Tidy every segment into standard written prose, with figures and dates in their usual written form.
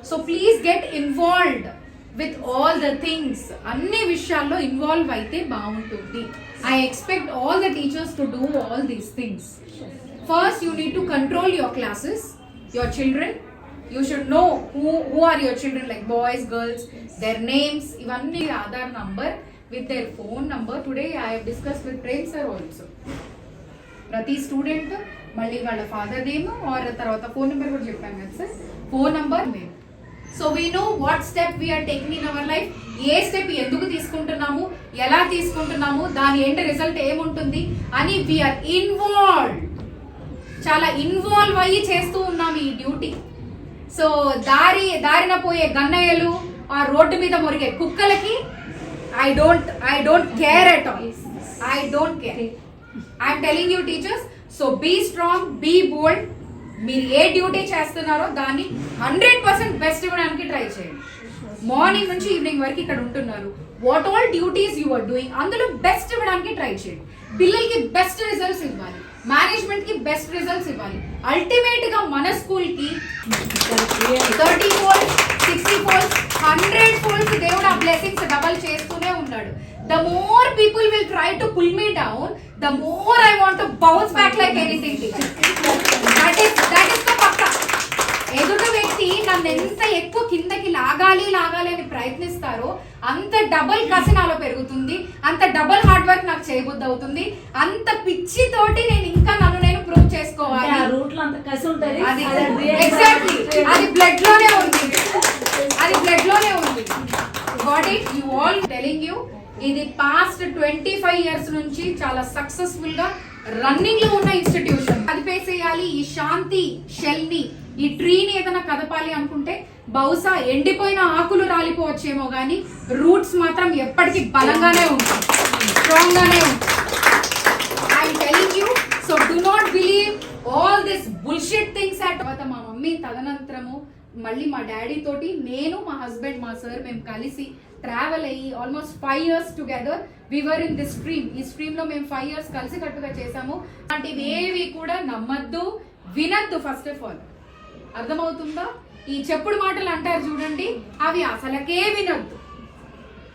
So please get involved with all the things. అన్ని విషయాల్లో involve అయితే బాగుంటుంది. I expect all the teachers to do all these things. First you need to control your classes, your children. You should know who are your children, like boys, girls, their names, ivanni Aadhaar number with their phone number. Today I have discussed with Prem sir also. Prati student malli valla father name or tarvata phone number kuda cheppanu kada sir, phone number name. So we know what step we are taking in our life. A step ఎందుకు తీసుకుంటున్నాము, ఎలా తీసుకుంటున్నాము, దాని end result ఏముంటుంది అని we are involved. చాలా involve అయ్యి చేస్తూ ఉన్నాము ఈ డ్యూటీ. సో దారిన పోయే గన్నయ్యలు, ఆ రోడ్డు మీద మొరిగే కుక్కలకి I don't care at all. I don't care. I'm telling you teachers, so be strong, be bold. మీరు ఏ డ్యూటీ చేస్తున్నారో దాన్ని 100% బెస్ట్ ఇవ్వడానికి ట్రై చేయండి. మార్నింగ్ నుంచి ఈవినింగ్ వరకు ఇక్కడ ఉంటున్నారు. What all duties you are doing, అందులో బెస్ట్ ఇవ్వడానికి ట్రై చేయండి. పిల్లలకి బెస్ట్ రిజల్ట్స్ ఇవ్వాలి, మేనేజ్మెంట్ కి బెస్ట్ రిజల్ట్స్ ఇవ్వాలి. అల్టిమేట్ గా మన స్కూల్ కి 30 folds, 60 folds, 100 folds దేవుడు ఆ బ్లెస్సింగ్స్ డబల్ చేస్తూనే ఉన్నాడు. The more people will try to pull me down, the more I want to bounce back like anything. That is the పక్కా. ఎదుటి వ్యక్తి నన్ను ఎంత ఎక్కువ కిందకి లాగాలి అని ప్రయత్నిస్తారో అంత డబల్ కసి నాలో పెరుగుతుంది, అంత డబల్ హార్డ్ వర్క్ నాకు చేయబుద్ధి అవుతుంది, అంత పిచ్చి తోటి నేను ఇంకా నన్ను నేను ప్రూవ్ చేసుకోవాలి. అది ఎగ్జాక్ట్లీ అది బ్లడ్ లోనే ఉంది, అది బ్లడ్ లోనే ఉంది. Got it. You all telling you, ఇది పాస్ట్ 25 years నుంచి చాలా సక్సెస్ఫుల్ గా రన్నింగ్ లో ఉన్న ఇన్స్టిట్యూషన్. కదిపేసేయాలి ఈ శాంతి షెల్ ని, ఈ ట్రీని ఏదైనా కదపాలి అనుకుంటే బహుశా ఎండిపోయిన ఆకులు రాలిపోవచ్చేమో కానీ రూట్స్ మాత్రం ఎప్పటికీ బలంగానే ఉంటాయి, స్ట్రాంగ్ గానే ఉంటాయి. I'm telling you, so do not believe all this bullshit things. తర్వాత మా మమ్మీ తదనంతరము మళ్ళీ మా డాడీ తోటి నేను, మా హస్బెండ్, మా సార్ మేము కలిసి ట్రావెల్ అయ్యి almost 5 years together we were in this stream. ఈ స్ట్రీమ్ లో మేము 5 years కలిసి కట్టుగా చేసాము. అలాంటివి ఏవి కూడా నమ్మద్దు, వినద్దు. ఫస్ట్ ఆఫ్ ఆల్ అర్థమవుతుందా? ఈ చెప్పుడు మాటలు అంటారు చూడండి, అవి అసలకే వినద్దు.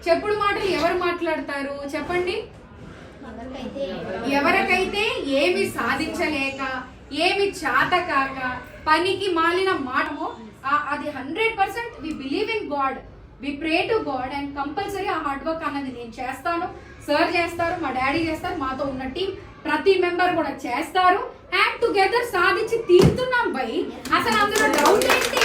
చెప్పుడు మాటలు ఎవరు మాట్లాడతారు చెప్పండి? ఎవరికైతే ఏమి సాధించలేక, ఏమి చేత కాక, పనికి మాలిన మాటమో అది 100% we believe in God, we pray to God and compulsory ఆ హార్డ్ వర్క్ అన్నది నేను చేస్తాను, సార్ చేస్తారు, మా డాడీ చేస్తారు, మాతో ఉన్న టీం ప్రతి మెంబర్ కూడా చేస్తారు. అండ్ టుగెదర్ సాధించి తీరుతున్నాం బై. అసలు అందులో డౌట్ ఏంటి?